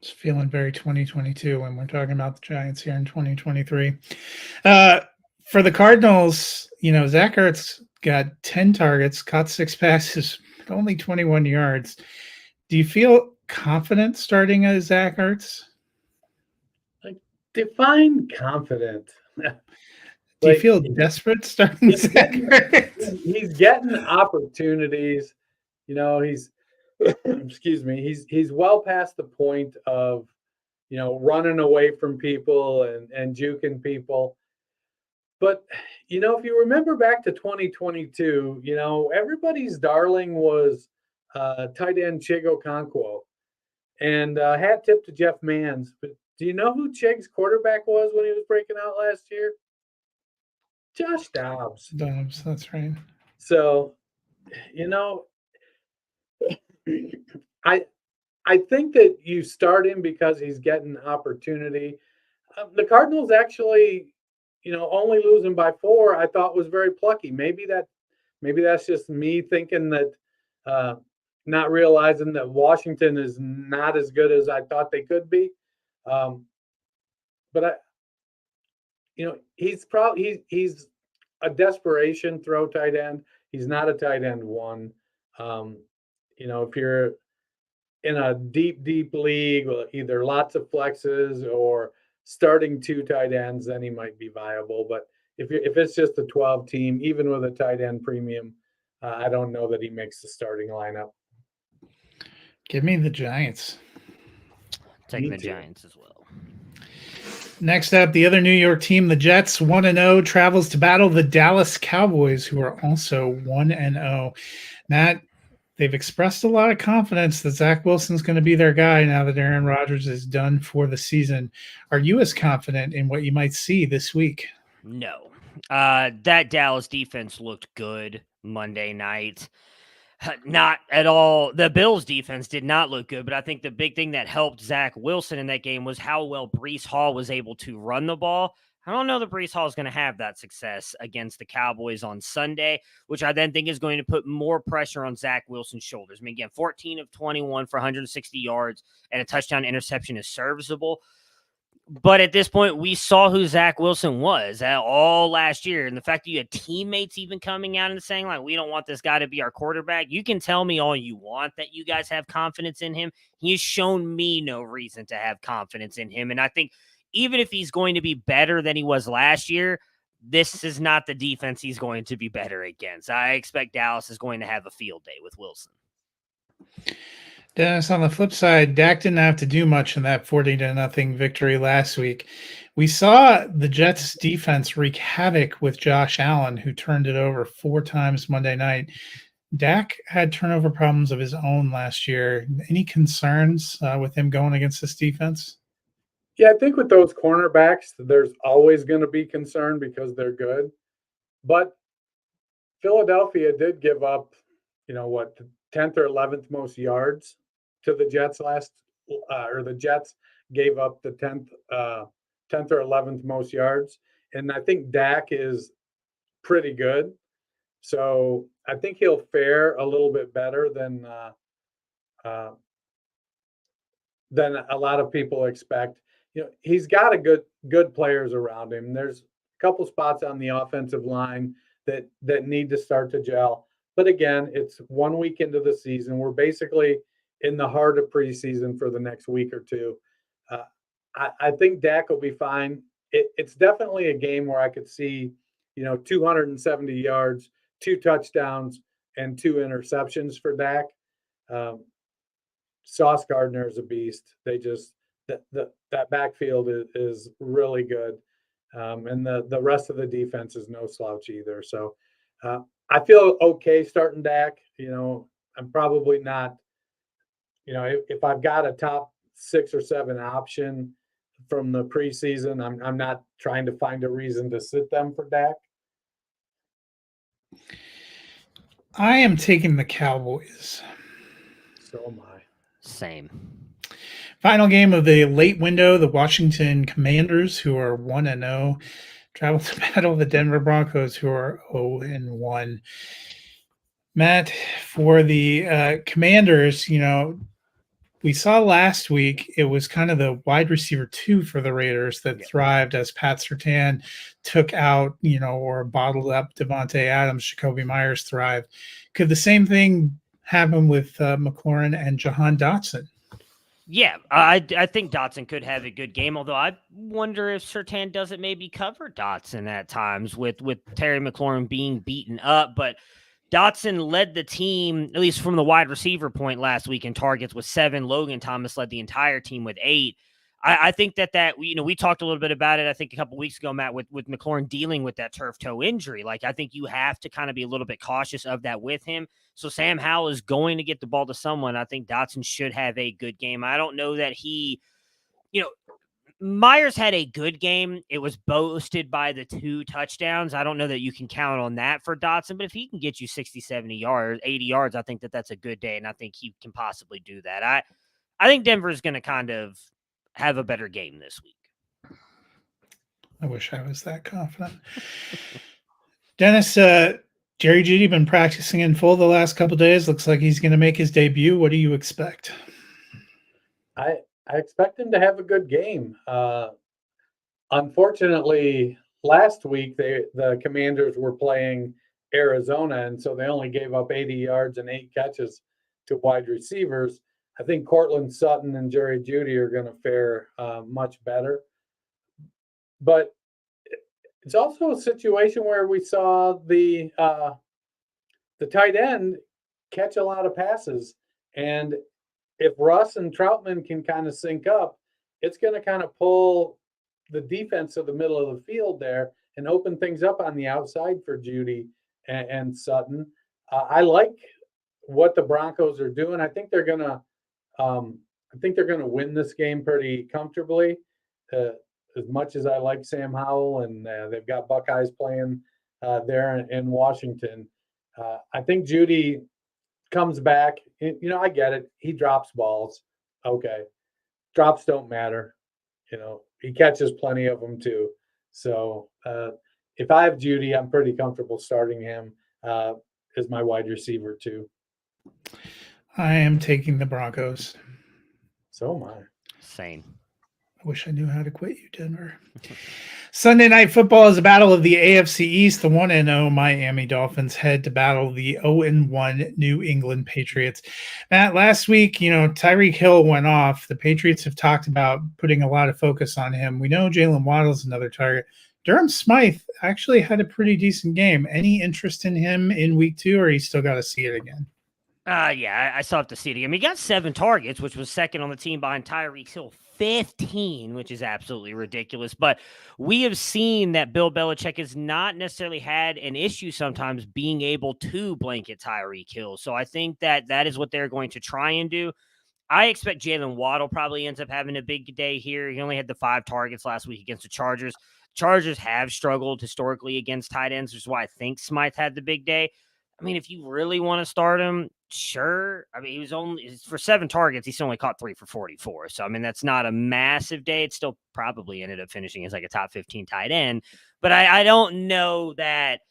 It's feeling very 2022 when we're talking about the Giants here in 2023. For the Cardinals, Zach Ertz got 10 targets, caught 6 passes, only 21 yards. Do you feel confident starting as Zach Ertz? Define confident. Do you feel desperate starting Zach Ertz? He's getting opportunities. He's excuse me. He's well past the point of running away from people and juking people. But if you remember back to 2022, everybody's darling was tight end Chig Okonkwo, and hat tip to Jeff Manns. But do you know who Chig's quarterback was when he was breaking out last year? Josh Dobbs. Dobbs, that's right. So, I think that you start him because he's getting opportunity. The Cardinals actually, only losing by 4, I thought was very plucky. Maybe that's just me thinking that, not realizing that Washington is not as good as I thought they could be. But he's a desperation throw tight end. He's not a tight end 1. If you're in a deep league with either lots of flexes or starting 2 tight ends, then he might be viable. But if it's just a 12 team, even with a tight end premium, I don't know that he makes the starting lineup. Give me the Giants. Taking the Giants as well. Next up, the other New York team, the Jets, 1-0, travels to battle the Dallas Cowboys, who are also 1-0. Matt, they've expressed a lot of confidence that Zach Wilson's going to be their guy now that Aaron Rodgers is done for the season. Are you as confident in what you might see this week? No. That Dallas defense looked good Monday night. Not at all. The Bills defense did not look good, but I think the big thing that helped Zach Wilson in that game was how well Breece Hall was able to run the ball. I don't know that Breece Hall is going to have that success against the Cowboys on Sunday, which I then think is going to put more pressure on Zach Wilson's shoulders. I mean, again, 14 of 21 for 160 yards and a touchdown interception is serviceable. But at this point, we saw who Zach Wilson was all last year. And the fact that you had teammates even coming out and saying, like, we don't want this guy to be our quarterback. You can tell me all you want that you guys have confidence in him. He's shown me no reason to have confidence in him. And I think even if he's going to be better than he was last year, this is not the defense he's going to be better against. I expect Dallas is going to have a field day with Wilson. Dennis, on the flip side, Dak didn't have to do much in that 40-0 victory last week. We saw the Jets defense wreak havoc with Josh Allen, who turned it over 4 times Monday night. Dak had turnover problems of his own last year. Any concerns with him going against this defense? Yeah, I think with those cornerbacks, there's always going to be concern because they're good. But Philadelphia did give up, the 10th or 11th most yards to the Jets the Jets gave up the 10th or 11th most yards. And I think Dak is pretty good. So I think he'll fare a little bit better than a lot of people expect. He's got a good players around him. There's a couple spots on the offensive line that need to start to gel. But again, it's 1 week into the season. We're basically in the heart of preseason for the next week or two. I think Dak will be fine. It's definitely a game where I could see, 270 yards, 2 touchdowns, and 2 interceptions for Dak. Sauce Gardner is a beast. They just that backfield is really good, and the rest of the defense is no slouch either. So I feel okay starting Dak. I'm probably not. If I've got a top 6 or 7 option from the preseason, I'm not trying to find a reason to sit them for Dak. I am taking the Cowboys. So am I. Same. Final game of the late window, the Washington Commanders, who are 1-0, travel to battle the Denver Broncos, who are 0-1. Matt, for the Commanders, we saw last week it was kind of the wide receiver 2 for the Raiders that thrived as Pat Surtain took out, or bottled up Devontae Adams. Jacoby Myers thrived. Could the same thing happen with McLaurin and Jahan Dotson? Yeah, I think Dotson could have a good game, although I wonder if Surtain doesn't maybe cover Dotson at times with Terry McLaurin being beaten up. But Dotson led the team, at least from the wide receiver point last week, in targets with 7. Logan Thomas led the entire team with 8. I think that we talked a little bit about it, I think a couple weeks ago, Matt, with McLaurin dealing with that turf toe injury. Like, I think you have to kind of be a little bit cautious of that with him. So Sam Howell is going to get the ball to someone. I think Dotson should have a good game. I don't know that Myers had a good game. It was boasted by the 2 touchdowns. I don't know that you can count on that for Dotson, but if he can get you 60, 70 yards, 80 yards, I think that's a good day, and I think he can possibly do that. I think Denver's going to kind of have a better game this week. I wish I was that confident. Dennis, Jerry Jeudy been practicing in full the last couple of days. Looks like he's going to make his debut. What do you expect? I expect him to have a good game. Unfortunately, last week the Commanders were playing Arizona, and so they only gave up 80 yards and 8 catches to wide receivers. I think Cortland Sutton and Jerry Jeudy are going to fare much better. But it's also a situation where we saw the tight end catch a lot of passes. And if Russ and Troutman can kind of sync up, it's going to kind of pull the defense to the middle of the field there and open things up on the outside for Jeudy and Sutton. I like what the Broncos are doing. I think they're going to win this game pretty comfortably. As much as I like Sam Howell, and they've got Buckeyes playing there in Washington, I think Jeudy comes back. I get it. He drops balls. Okay. Drops don't matter. He catches plenty of them too. So if I have Jeudy, I'm pretty comfortable starting him as my wide receiver too. I am taking the Broncos. So am I. Same. I wish I knew how to quit you, Denver. Sunday Night Football is a battle of the AFC East. The 1-0 Miami Dolphins head to battle the 0-1 New England Patriots. Matt, last week, Tyreek Hill went off. The Patriots have talked about putting a lot of focus on him. We know Jalen Waddle's another target. Durham Smythe actually had a pretty decent game. Any interest in him in week 2, or you still got to see it again? Yeah, I still have to see it again. I mean, he got 7 targets, which was second on the team behind Tyreek Hill, 15, which is absolutely ridiculous. But we have seen that Bill Belichick has not necessarily had an issue sometimes being able to blanket Tyreek Hill. So I think that is what they're going to try and do. I expect Jalen Waddle probably ends up having a big day here. He only had the 5 targets last week against the Chargers. Chargers have struggled historically against tight ends, which is why I think Smythe had the big day. I mean, if you really want to start him, sure. I mean, he was only for 7 targets. He's only caught 3 for 44. So, I mean, that's not a massive day. It still probably ended up finishing as like a top 15 tight end. But I don't know that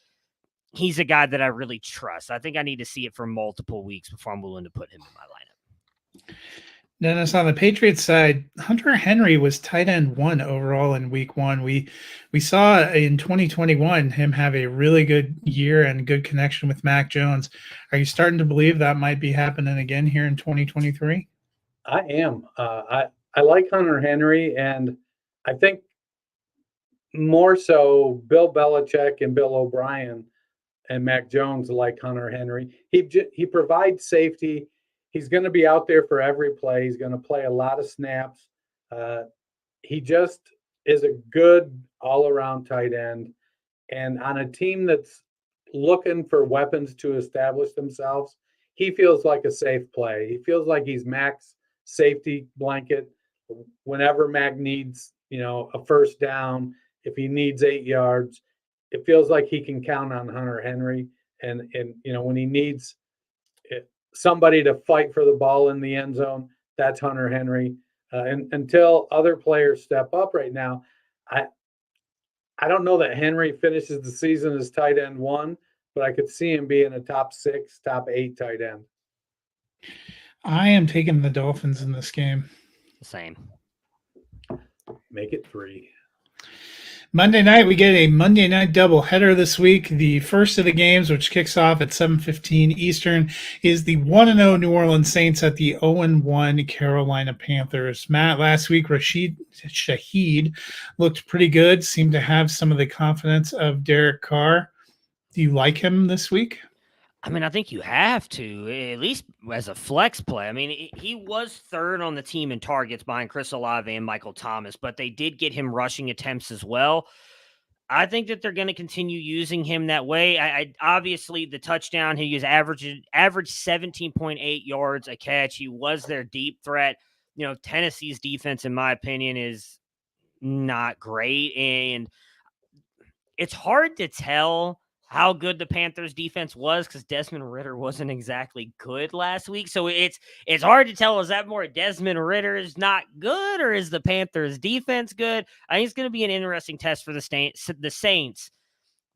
he's a guy that I really trust. I think I need to see it for multiple weeks before I'm willing to put him in my lineup. Dennis, on the Patriots side, Hunter Henry was tight end 1 overall in week 1. We saw in 2021 him have a really good year and good connection with Mac Jones. Are you starting to believe that might be happening again here in 2023? I am. I like Hunter Henry, and I think more so Bill Belichick and Bill O'Brien and Mac Jones like Hunter Henry. He provides safety. He's going to be out there for every play. He's going to play a lot of snaps. He just is a good all-around tight end. And on a team that's looking for weapons to establish themselves, he feels like a safe play. He feels like he's Mac's safety blanket. Whenever Mac needs, a first down, if he needs 8 yards, it feels like he can count on Hunter Henry. And when he needs somebody to fight for the ball in the end zone, that's Hunter Henry. And until other players step up right now, I I don't know that Henry finishes the season as tight end one, but I could see him being a top 6, top 8 tight end. I am taking the Dolphins in this game. Same. Make it 3. Monday night, we get a Monday night doubleheader this week. The first of the games, which kicks off at 7:15 Eastern, is the 1-0 New Orleans Saints at the 0-1 Carolina Panthers. Matt, last week, Rashid Shaheed looked pretty good, seemed to have some of the confidence of Derek Carr. Do you like him this week? I mean, I think you have to, at least as a flex play. I mean, he was third on the team in targets behind Chris Olave and Michael Thomas, but they did get him rushing attempts as well. I think that they're going to continue using him that way. I obviously the touchdown, he was average 17.8 yards a catch. He was their deep threat. Tennessee's defense, in my opinion, is not great, and it's hard to tell how good the Panthers defense was because Desmond Ridder wasn't exactly good last week. So it's hard to tell, is that more Desmond Ridder is not good or is the Panthers defense good? I think it's going to be an interesting test for the Saints,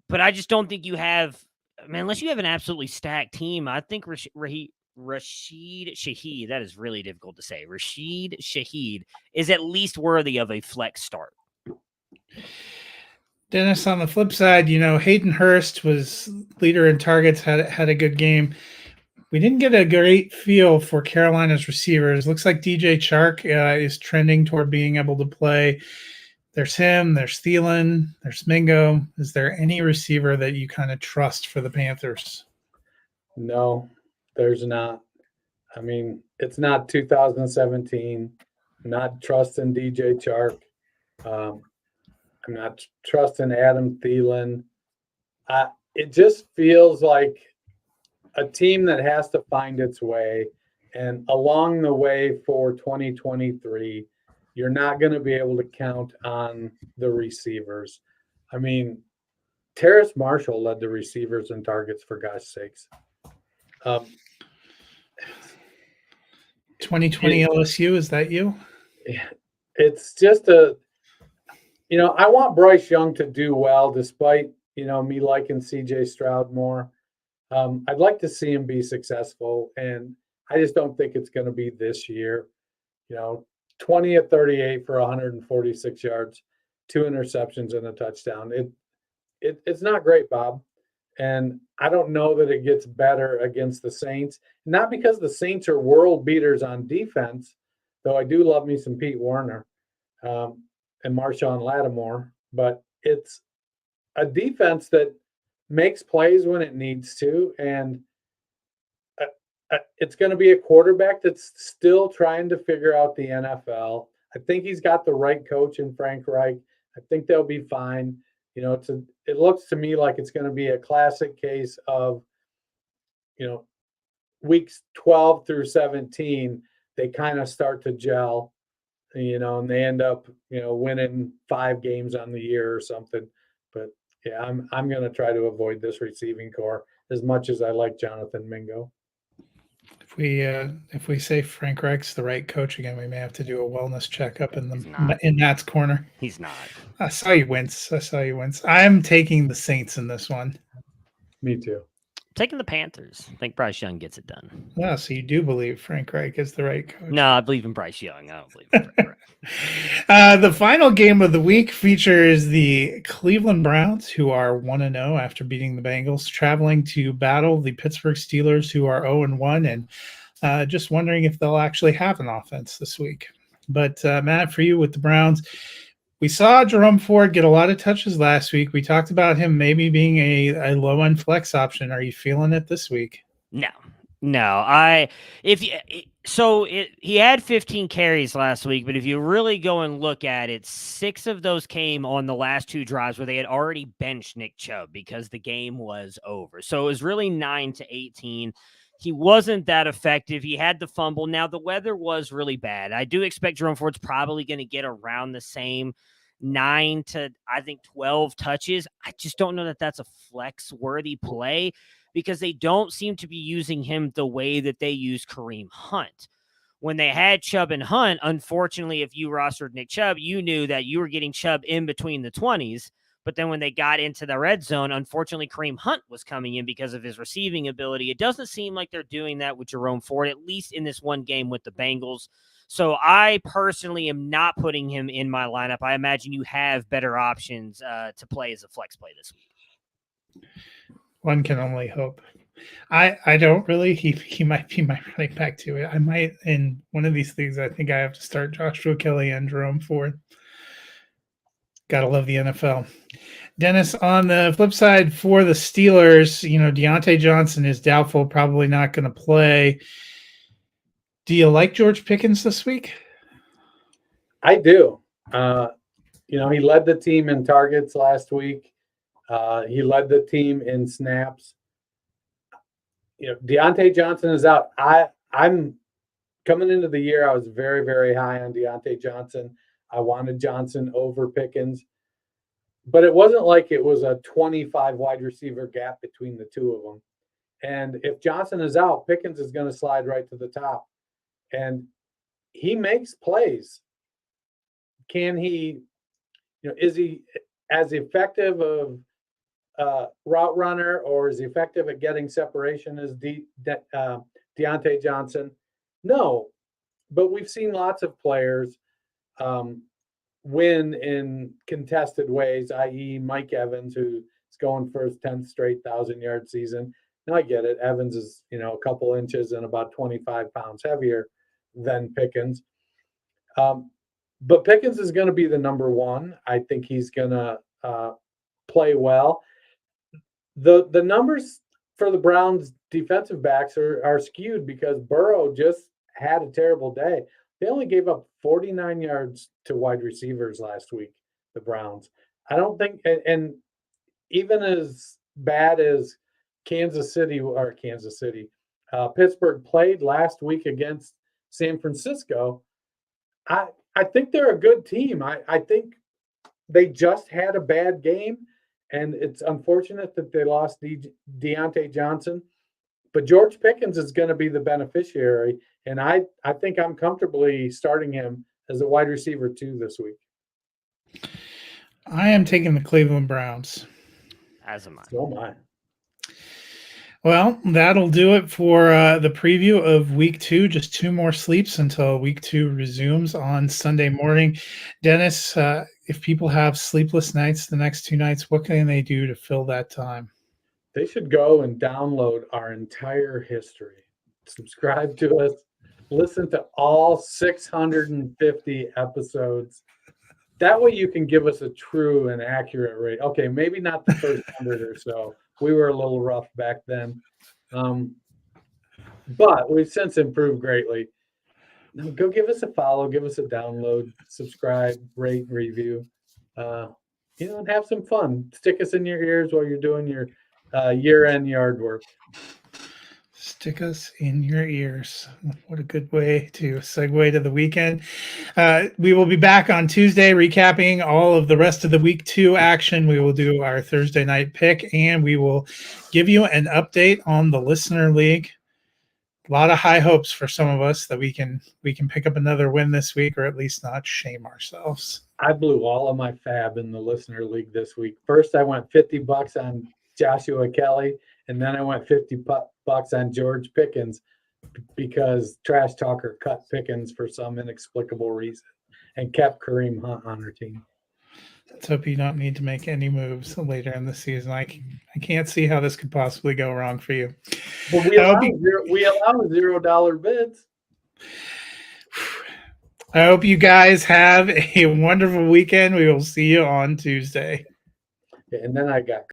but I just don't think you have, unless you have an absolutely stacked team. I think Rashid Shaheed, that is really difficult to say. Rashid Shaheed is at least worthy of a flex start. Dennis, on the flip side, Hayden Hurst was leader in targets, had a good game. We didn't get a great feel for Carolina's receivers. Looks like DJ Chark is trending toward being able to play. There's him, there's Thielen, there's Mingo. Is there any receiver that you kind of trust for the Panthers? No, there's not. I mean, it's not 2017. I'm not trusting DJ Chark. I'm not trusting Adam Thielen. It just feels like a team that has to find its way. And along the way for 2023, you're not going to be able to count on the receivers. I mean, Terrace Marshall led the receivers in targets, for gosh sakes. 2020 LSU, is that you? It's just I want Bryce Young to do well, despite, me liking CJ Stroud more. I'd like to see him be successful, and I just don't think it's going to be this year. 20 of 38 for 146 yards, 2 interceptions and a touchdown. It's not great, Bob. And I don't know that it gets better against the Saints. Not because the Saints are world beaters on defense, though I do love me some Pete Werner and Marshawn Lattimore. But it's a defense that makes plays when it needs to. And it's going to be a quarterback that's still trying to figure out the NFL. I think he's got the right coach in Frank Reich. I think they'll be fine. It looks to me like it's going to be a classic case of, weeks 12 through 17, they kind of start to gel, and they end up, winning 5 games on the year or something. But yeah, I'm going to try to avoid this receiving core as much as I like Jonathan Mingo. If we say Frank Reich's the right coach again, we may have to do a wellness checkup in Matt's corner. He's not. I saw you wince. I'm taking the Saints in this one. Me too. Taking the Panthers. I think Bryce Young gets it done. Well, so you do believe Frank Reich is the right coach? No, I believe in Bryce Young. I don't believe in Frank Reich. The final game of the week features the Cleveland Browns, who are 1-0 after beating the Bengals, traveling to battle the Pittsburgh Steelers, who are 0-1, and just wondering if they'll actually have an offense this week. But Matt, for you with the Browns, we saw Jerome Ford get a lot of touches last week. We talked about him maybe being a low-end flex option. Are you feeling it this week? No. He had 15 carries last week, but if you really go and look at it, 6 of those came on the last 2 drives where they had already benched Nick Chubb because the game was over. So it was really 9-18. He wasn't that effective. He had the fumble. Now, the weather was really bad. I do expect Jerome Ford's probably going to get around the same 9 to, I think, 12 touches. I just don't know that that's a flex-worthy play because they don't seem to be using him the way that they use Kareem Hunt, when they had Chubb and Hunt, unfortunately, if you rostered Nick Chubb, you knew that you were getting Chubb in between the 20s. But then when they got into the red zone, unfortunately, Kareem Hunt was coming in because of his receiving ability. It doesn't seem like they're doing that with Jerome Ford, at least in this one game with the Bengals. So I personally am not putting him in my lineup. I imagine you have better options to play as a flex play this week. One can only hope. I don't really. He might be my running back to it. I might in one of these things. I think I have to start Joshua Kelly and Jerome Ford. Gotta love the NFL. Dennis, on the flip side for the Steelers, Deontay Johnson is doubtful, probably not going to play. Do you like George Pickens this week? I do. He led the team in targets last week. He led the team in snaps. Deontay Johnson is out. I'm coming into the year, I was very, very high on Deontay Johnson. I wanted Johnson over Pickens. But it wasn't like it was a 25 wide receiver gap between the two of them. And if Johnson is out, Pickens is going to slide right to the top. And he makes plays. Can he, is he as effective of route runner, or is he effective at getting separation as Deontay Johnson? No, but we've seen lots of players win in contested ways, i.e. Mike Evans, who's going for his 10th straight 1,000-yard season. Now I get it. Evans is, a couple inches and about 25 pounds heavier than Pickens. But Pickens is going to be the number one. I think he's going to play well. The numbers for the Browns defensive backs are skewed because Burrow just had a terrible day. They only gave up 49 yards to wide receivers last week, the Browns. I don't think, and even as bad as Pittsburgh played last week against San Francisco, I think they're a good team. I think they just had a bad game, and it's unfortunate that they lost Deontay Johnson. But George Pickens is going to be the beneficiary, and I think I'm comfortably starting him as a wide receiver 2 this week. I am taking the Cleveland Browns. As am I. So am I. Well, that'll do it for the preview of week 2. Just 2 more sleeps until week 2 resumes on Sunday morning. Dennis, if people have sleepless nights the next 2 nights, what can they do to fill that time? They should go and download our entire history. Subscribe to us. Listen to all 650 episodes. That way you can give us a true and accurate rate. Okay, maybe not the first 100 or so. We were a little rough back then. But we've since improved greatly. Now go give us a follow, give us a download, subscribe, rate, review, and have some fun. Stick us in your ears while you're doing your year-end yard work. Stick us in your ears. What a good way to segue to the weekend. We will be back on Tuesday recapping all of the rest of the week 2 action. We will do our Thursday night pick, and we will give you an update on the Listener League. A lot of high hopes for some of us that we can pick up another win this week, or at least not shame ourselves. I blew all of my fab in the Listener League this week. First, I went $50 on Joshua Kelly, and then I went $50 on George Pickens because Trash Talker cut Pickens for some inexplicable reason and kept Kareem Hunt on her team. Let's hope you don't need to make any moves later in the season. I can't see how this could possibly go wrong for you. But we allow $0 bids. I hope you guys have a wonderful weekend. We will see you on Tuesday. And then I got